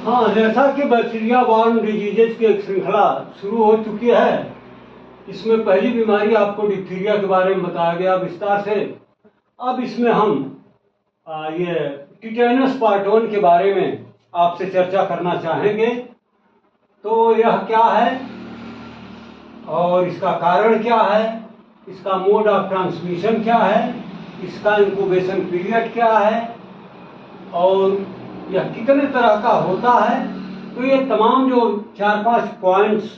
हाँ, जैसा कि बैक्टीरिया बॉर्न डिजीजेज की एक श्रृंखला शुरू हो चुकी है। इसमें पहली बीमारी आपको डिप्थीरिया के बारे में बताया गया विस्तार से। अब इसमें हम ये टिटेनस पार्ट 1 के बारे में आपसे चर्चा करना चाहेंगे। तो यह क्या है और इसका कारण क्या है, इसका मोड ऑफ ट्रांसमिशन क्या है, इसका इंक्यूबेशन पीरियड क्या है और यह कितने तरह का होता है। तो ये तमाम जो 4-5 पॉइंट्स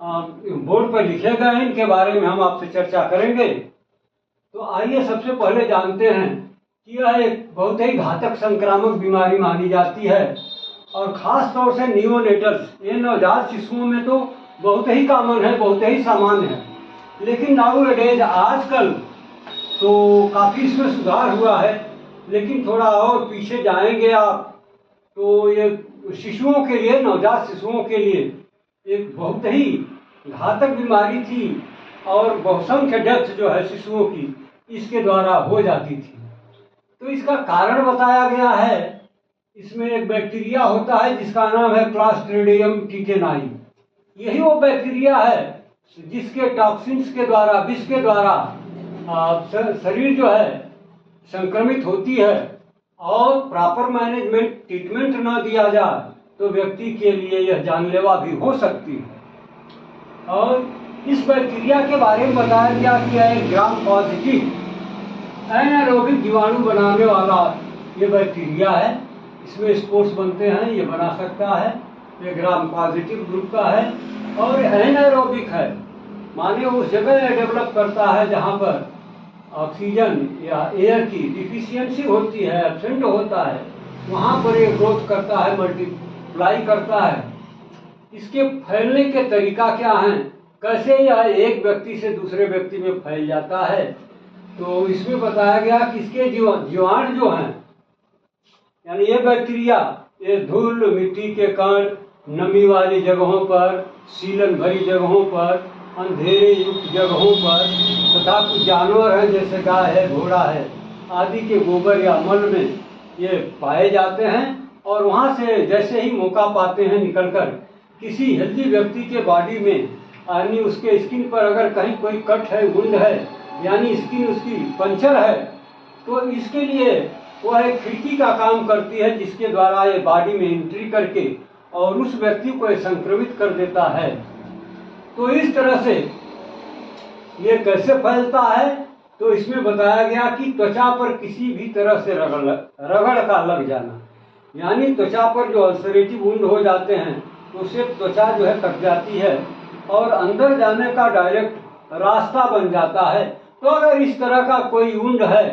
बोर्ड पर लिखे गए हैं, इनके बारे में हम आपसे चर्चा करेंगे। तो आइए सबसे पहले जानते हैं कि यह एक बहुत ही घातक संक्रामक बीमारी मानी जाती है और ख़ास तौर से नियोनेटल्स, ये नवजात शिशुओं में तो बहुत ही कॉमन है, बहुत ही सामान्य है। लेकिन नाउअडेज आजकल तो काफ़ी इसमें सुधार हुआ है। लेकिन थोड़ा और पीछे जाएंगे आप तो ये शिशुओं के लिए, नवजात शिशुओं के लिए एक बहुत ही घातक बीमारी थी और बहुसंख्य डेथ जो है शिशुओं की इसके द्वारा हो जाती थी। तो इसका कारण बताया गया है। इसमें एक बैक्टीरिया होता है जिसका नाम है क्लॉस्ट्रिडियम टिटेनाई। यही वो बैक्टीरिया है जिसके टॉक्सिन्स के द्वारा, विष के द्वारा शरीर जो है संक्रमित होती है और प्रॉपर मैनेजमेंट, ट्रीटमेंट न दिया जाए तो व्यक्ति के लिए यह जानलेवा भी हो सकती है। और इस बैक्टीरिया के बारे में बताया गया कि यह एक ग्राम पॉजिटिव एनारोबिक जीवाणु बनाने वाला ये बैक्टीरिया है। इसमें स्पोर्स बनते हैं, ये बना सकता है। ये ग्राम पॉजिटिव ग्रुप का है और एनारोबिक है, माने उस जगह डेवलप करता है जहाँ पर ऑक्सीजन या एयर की डिफिशियंसी होती है, एब्सेंट होता है, वहाँ पर ये ग्रोथ करता है, मल्टीप्लाई करता है। इसके फैलने के तरीका क्या हैं, कैसे यह एक व्यक्ति से दूसरे व्यक्ति में फैल जाता है। तो इसमें बताया गया कि इसके जीवाणु जो हैं, यानी ये बैक्टीरिया, ये धूल, मिट्टी के कण, नमी वाली जगहों पर, सीलन भरी जगहों पर, अंधेरे युक्त जगहों पर तथा कुछ जानवर हैं जैसे गाय है, घोड़ा है आदि के गोबर या मल में ये पाए जाते हैं। और वहाँ से जैसे ही मौका पाते हैं निकलकर किसी हेल्दी व्यक्ति के बॉडी में, यानी उसके स्किन पर अगर कहीं कोई कट है, वुंड है, यानी स्किन उसकी पंचर है, तो इसके लिए वह एक खिड़की का काम करती है जिसके द्वारा ये बॉडी में एंट्री करके और उस व्यक्ति को संक्रमित कर देता है। तो इस तरह से ये कैसे फैलता है, तो इसमें बताया गया कि त्वचा पर किसी भी तरह से रगड़ का लग जाना, यानी त्वचा पर जो अल्सरेटिव वुंड हो जाते हैं तो उससे त्वचा जो है कट जाती है और अंदर जाने का डायरेक्ट रास्ता बन जाता है। तो अगर इस तरह का कोई वुंड है,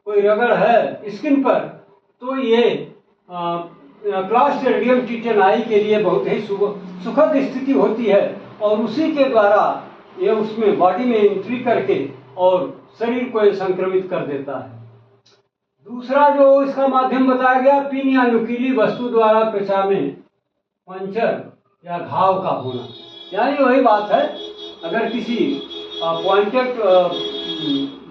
कोई रगड़ है स्किन पर, तो ये क्लॉस्ट्रिडियम टिटेनाई के लिए बहुत ही सुखद स्थिति होती है और उसी के द्वारा ये उसमें बॉडी में एंट्री करके और शरीर को संक्रमित कर देता है। दूसरा जो इसका माध्यम बताया गया, पिन या नुकीली वस्तु द्वारा त्वचा में पंचर या घाव का होना, यानी वही बात है, अगर किसी पॉइंटेड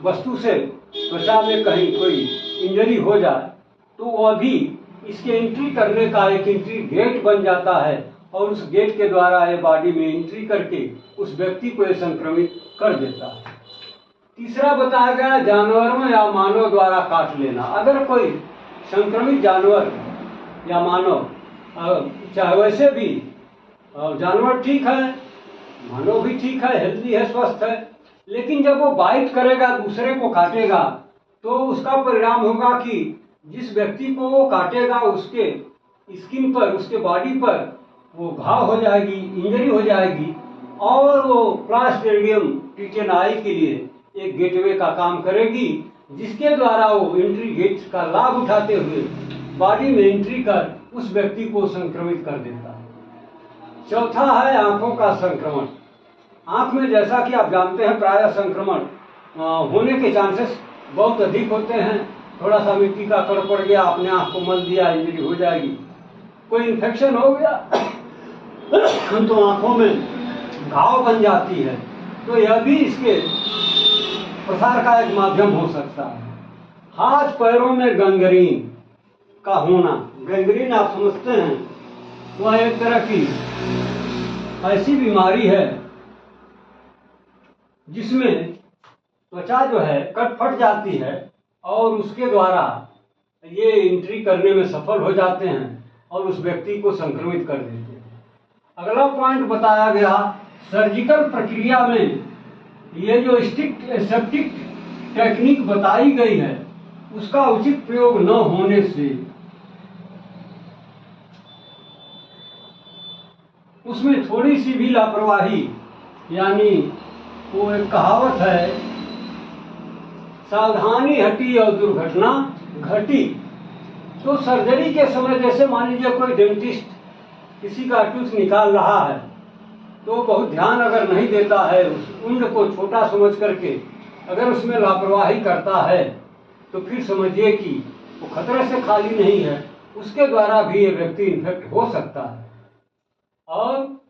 वस्तु से त्वचा में कहीं कोई इंजरी हो जाए तो वह भी इसके एंट्री करने का एक एंट्री गेट बन जाता है और उस गेट के द्वारा ये बॉडी में एंट्री करके उस व्यक्ति को ये संक्रमित कर देता है। तीसरा बताया गया, जानवरों या मानव द्वारा काट लेना। अगर कोई संक्रमित जानवर या मानव, चाहे वैसे भी जानवर ठीक है, मानव भी ठीक है, हेल्दी है, स्वस्थ है, लेकिन जब वो बाइट करेगा, दूसरे को काटेगा, तो उसका परिणाम होगा कि जिस व्यक्ति को वो काटेगा उसके स्किन पर, उसके बॉडी पर वो घाव हो जाएगी, इंजरी हो जाएगी और वो क्लॉस्ट्रिडियम टिटेनाई के लिए एक गेटवे का काम करेगी, जिसके द्वारा वो एंट्री गेट का लाभ उठाते हुए बॉडी में एंट्री कर उस व्यक्ति को संक्रमित कर देता है। चौथा है आंखों का संक्रमण। आंख में जैसा कि आप जानते हैं प्रायः संक्रमण होने के चांसेस बहुत अधिक होते हैं। थोड़ा सा मिट्टी का कण पड़ गया, अपने आंख को मल दिया, इंजरी हो जाएगी। कोई इन्फेक्शन हो गया तो आंखों में घाव बन जाती है, तो यह भी इसके प्रसार का एक माध्यम हो सकता है। हाथ पैरों में गंग्रीन का होना, गंग्रीन आप समझते हैं वह एक तरह की ऐसी बीमारी है जिसमें त्वचा जो है कट फट जाती है और उसके द्वारा ये एंट्री करने में सफल हो जाते हैं और उस व्यक्ति को संक्रमित कर देते हैं। अगला पॉइंट बताया गया, सर्जिकल प्रक्रिया में ये जो स्ट्रिक्ट एसेप्टिक टेक्निक बताई गई है उसका उचित प्रयोग न होने से उसमें थोड़ी सी भी लापरवाही, यानी वो एक कहावत है, सावधानी हटी और दुर्घटना घटी। तो सर्जरी के समय जैसे मान लीजिए कोई डेंटिस्ट किसी का टूथ निकाल रहा है तो बहुत ध्यान अगर नहीं देता है, उस उंड को छोटा समझ करके अगर उसमें लापरवाही करता है तो फिर समझिए कि वो खतरे से खाली नहीं है, उसके द्वारा भी ये व्यक्ति इन्फेक्ट हो सकता है। और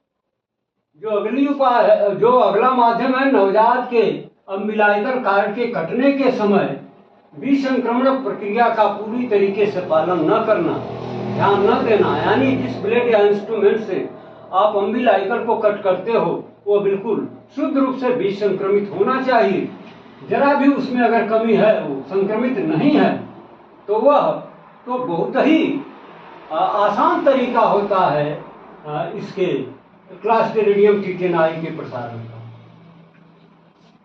जो अगली उपाय है, जो अगला माध्यम है, नवजात के अम्बिलाइकल कार्ड के कटने के समय विसंक्रमण प्रक्रिया का पूरी तरीके से पालन न करना, ध्यान न देना, यानी जिस ब्लेड या इंस्ट्रूमेंट से आप अम्बिलाइकल को कट करते हो वो बिल्कुल शुद्ध रूप से विसंक्रमित होना चाहिए। जरा भी उसमें अगर कमी है, वो संक्रमित नहीं है, तो वह तो बहुत ही आसान तरीका होता है इसके क्लास्ट्रीडियम टिटेनाई के प्रसारण का।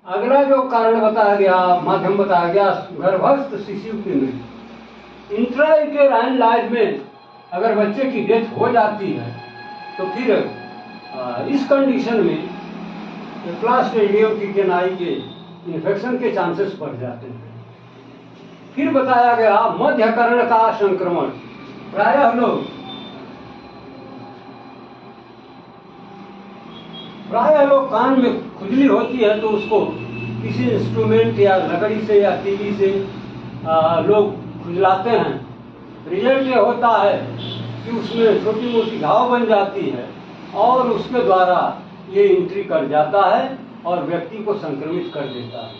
अगला जो कारण बताया गया, माध्यम बताया गया, गर्भस्थ शिशु की मृत्यु। इंट्रायूटेराइन लाइफ में अगर बच्चे की डेथ हो जाती है तो फिर इस कंडीशन में क्लास्ट्रीडियम टिटेनाई के इन्फेक्शन के चांसेस बढ़ जाते हैं। फिर बताया गया मध्यकर्ण का संक्रमण। प्रायः लोग कान में खुजली होती है तो उसको किसी इंस्ट्रूमेंट या लकड़ी से या तीली से लोग खुजलाते हैं। रिजल्ट ये होता है कि उसमें छोटी मोटी घाव बन जाती है और उसके द्वारा ये एंट्री कर जाता है और व्यक्ति को संक्रमित कर देता है।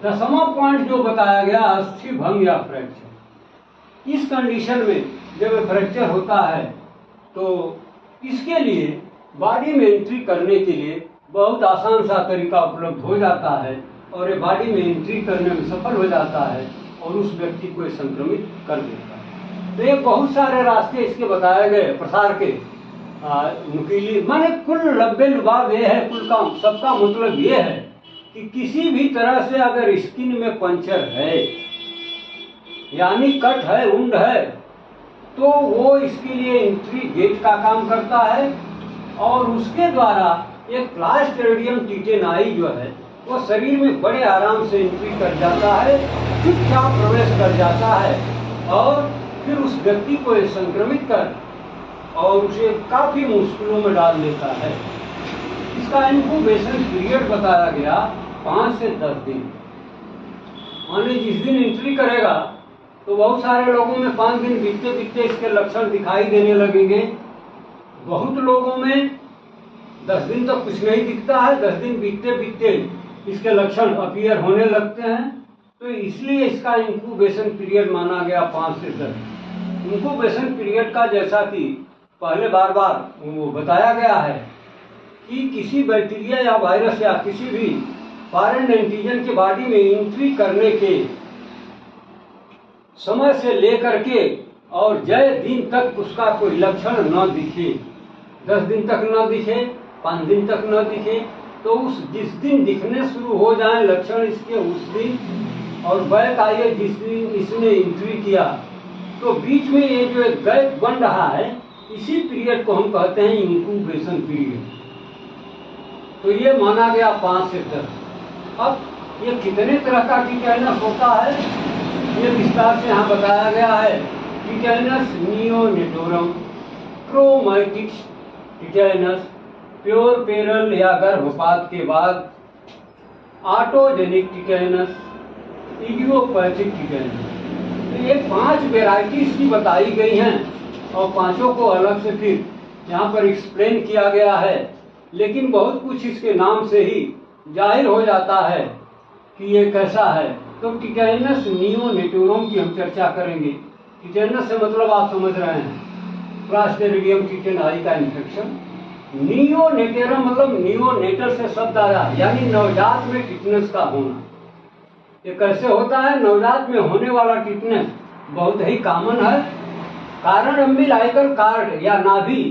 10वां पॉइंट जो बताया गया, अस्थि भंग या फ्रैक्चर। इस कंडीशन में जब फ्रैक्चर होता है तो इसके लिए बॉडी में एंट्री करने के लिए बहुत आसान सा तरीका उपलब्ध हो जाता है और ये बॉडी में एंट्री करने में सफल हो जाता है और उस व्यक्ति को संक्रमित कर देता है। तो ये बहुत सारे रास्ते इसके बताए गए प्रसार के। नुकीली माने कुल लब्बे लुबाब ये है, कुल का सबका मतलब ये है कि किसी भी तरह से अगर स्किन में पंचर है यानी कट है, वुंड है, तो वो इसके लिए एंट्री गेट का काम करता है और उसके द्वारा एक क्लास्ट्रीडियम टिटेनाई जो है वो शरीर में बड़े आराम से एंट्री कर जाता है, चुपचाप प्रवेश कर जाता है और फिर उस व्यक्ति को संक्रमित कर और उसे काफी मुश्किलों में डाल देता है। इसका इंक्यूबेशन पीरियड बताया गया 5 से 10 दिन। माने जिस दिन एंट्री करेगा तो बहुत सारे लोगों में 5 दिन बीतते बीतते इसके लक्षण दिखाई देने लगेंगे। बहुत लोगों में 10 दिन तक कुछ नहीं दिखता है, 10 दिन बीतते बीतते इसके लक्षण अपीयर होने लगते हैं। तो इसलिए इसका इंक्यूबेशन पीरियड माना गया 5 से 10। इंक्यूबेशन पीरियड का जैसा कि पहले बार बार वो बताया गया है कि किसी बैक्टीरिया या वायरस या किसी भी फॉरेन एंटीजन के बॉडी में एंट्री करने के समय से लेकर के और जय दिन तक उसका कोई लक्षण न दिखे, 10 दिन तक न दिखे, 5 दिन तक न दिखे, तो उस जिस दिन दिखने शुरू हो जाए लक्षण इसके उस दिन और बैक आइए जिस दिन इसने एंट्री किया, तो बीच में ये जो एक गैप बन रहा है इसी पीरियड को हम कहते हैं इंक्यूबेशन पीरियड। तो ये माना गया 5 से 10। अब ये कितने तरह का टिटेनस होता है ये विस्तार से यहाँ बताया गया है। टिटेनस नियोनेटोरम, क्रोमैटिक टिटेनस, प्योरपेरल या गर्भपात के बाद, ऑटोजेनिक टिटेनस, इडियोपैथिक टिटेनस। तो ये 5 वेराइटीज की बताई गई हैं और पांचों को अलग से फिर यहाँ पर एक्सप्लेन किया गया है, लेकिन बहुत कुछ इसके नाम से ही जाहिर हो जाता है कि ये कैसा है। तो टिटेनस नियोनेटोरम की हम चर्चा करेंगे। टिटेनस से मतलब आप समझ रहे हैं क्लास्ट्रीडियम टिटेनाई का इन्फेक्शन। नियोनेटेरम मतलब नियोनेटल से शब्द आया, यानी नवजात में टिटनेस का होना। ये कैसे होता है? नवजात में होने वाला टिटनेस बहुत ही कॉमन है। कारण अम्बिलाइकल कार्ड या नाभि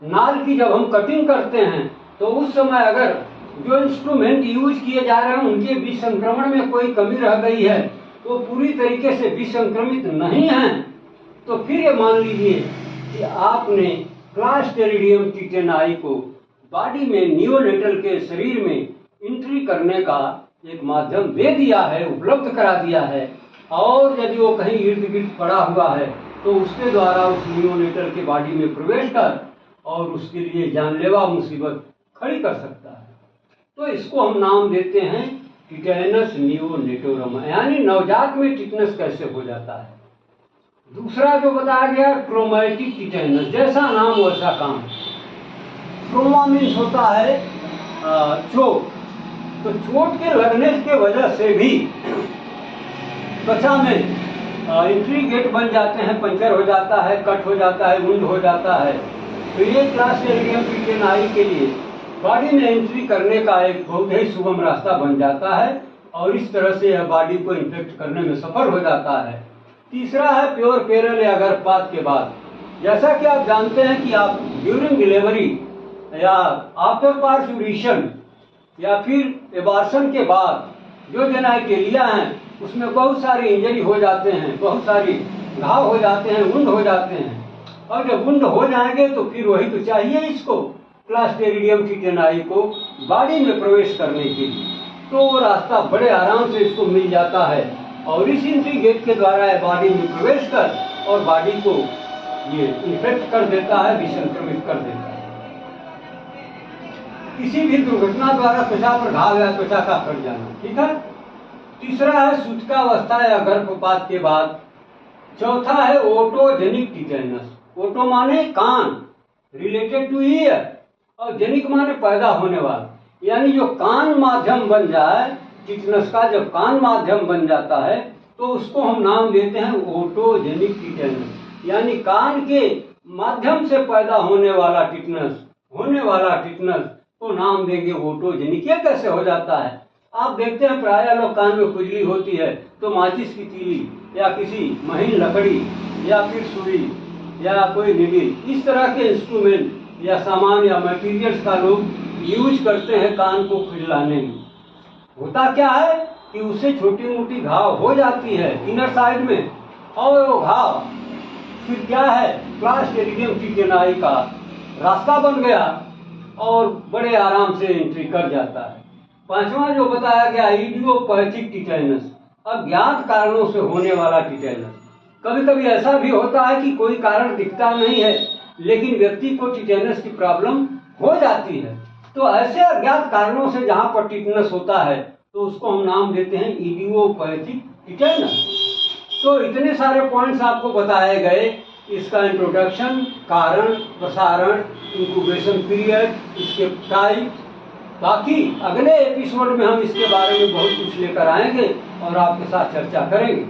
नाल की जब हम कटिंग करते हैं तो उस समय अगर जो इंस्ट्रूमेंट यूज किए जा रहे हैं उनके विसंक्रमण में कोई कमी रह गई है, तो पूरी तरीके से विसंक्रमित नहीं है, तो फिर ये मान लीजिए कि आपने क्लास्ट्रीडियम टिटेनाई को बॉडी में नियोनेटल के शरीर में एंट्री करने का एक माध्यम दे दिया है, उपलब्ध करा दिया है। और यदि वो कहीं इर्द गिर्द पड़ा हुआ है तो उसके द्वारा उस नियोनेटल के बॉडी में प्रवेश कर और उसके लिए जानलेवा मुसीबत खड़ी कर सकता है। तो इसको हम नाम देते हैं टिटेनस नियोनेटोरम, यानी नवजात में टिटनेस कैसे हो जाता है। दूसरा जो बताया गया ट्रोमेटिक टिटेनस, जैसा नाम वैसा काम। ट्रोमा मीन्स होता है चोट, तो चोट के लगने के वजह से भी त्वचा में इंट्रीगेट बन जाते हैं, पंचर हो जाता है, कट हो जाता है, वुंड हो जाता है। तो ये क्लास्ट्रीडियम टिटेनाई के लिए बॉडी में एंट्री करने का एक बहुत ही सुगम रास्ता बन जाता है और इस तरह से यह बॉडी को इन्फेक्ट करने में सफल हो जाता है। तीसरा है प्योर पेरल या गर्भपात के बाद। जैसा कि आप जानते हैं कि आप ड्यूरिंग डिलीवरी या आफ्टर पार्चुरेशन या फिर एबॉर्शन के बाद जो जेनाइटेलिया हैं उसमें बहुत सारी इंजरी हो जाते हैं, बहुत सारी घाव हो जाते हैं, वुंड हो जाते हैं। और जब वुंड हो जाएंगे तो फिर वही तो चाहिए इसको, क्लास्ट्रीडियम टिटेनाई को बॉडी में प्रवेश करने के लिए। तो वो रास्ता बड़े आराम से इसको मिल जाता है और इस एंट्री गेट के द्वारा बॉडी में प्रवेश कर और बॉडी को ये इन्फेक्ट कर देता है, विसंक्रमित कर देता है। किसी भी दुर्घटना द्वारा त्वचा पर घाव या त्वचा का फट जाना, ठीक है। तीसरा है सूचकावस्था या गर्भपात के बाद। चौथा है ओटोजेनिक टिटेनस। ओटो माने कान, रिलेटेड टू ईयर, और जेनिक माने पैदा होने वाला, यानी जो कान माध्यम बन जाए, टिटनेस का जब कान माध्यम बन जाता है तो उसको हम नाम देते हैं ओटोजेनिक टिटेनस, यानी कान के माध्यम से पैदा होने वाला टिटनेस को नाम देंगे ओटोजेनिक। ये कैसे हो जाता है? आप देखते हैं प्रायः लोग कान में खुजली होती है तो माचिस की तीली या किसी महीन लकड़ी या फिर सुई या कोई निडिल, इस तरह के इंस्ट्रूमेंट या सामान या मटेरियल्स का लोग यूज करते हैं कान को खुजलाने में। होता क्या है कि उससे छोटी मोटी घाव हो जाती है इनर साइड में, और वो घाव फिर क्या है, क्लास्ट्रीडियम टिटेनाई का रास्ता बन गया और बड़े आराम से एंट्री कर जाता है। पांचवा जो बताया गया इडियोपैथिक टिटेनस, अज्ञात कारणों से होने वाला टिटेनस। कभी कभी ऐसा भी होता है कि कोई कारण दिखता नहीं है लेकिन व्यक्ति को टिटेनस की प्रॉब्लम हो जाती है। तो ऐसे अज्ञात कारणों से जहां पर टिटेनस होता है तो उसको हम नाम देते हैं इडियोपैथिक टिटेनस। तो इतने सारे पॉइंट्स आपको बताए गए, इसका इंट्रोडक्शन, कारण, प्रसारण, इंक्यूबेशन पीरियड, इसके टाइप। बाकी अगले एपिसोड में हम इसके बारे में बहुत कुछ लेकर आएंगे और आपके साथ चर्चा करेंगे।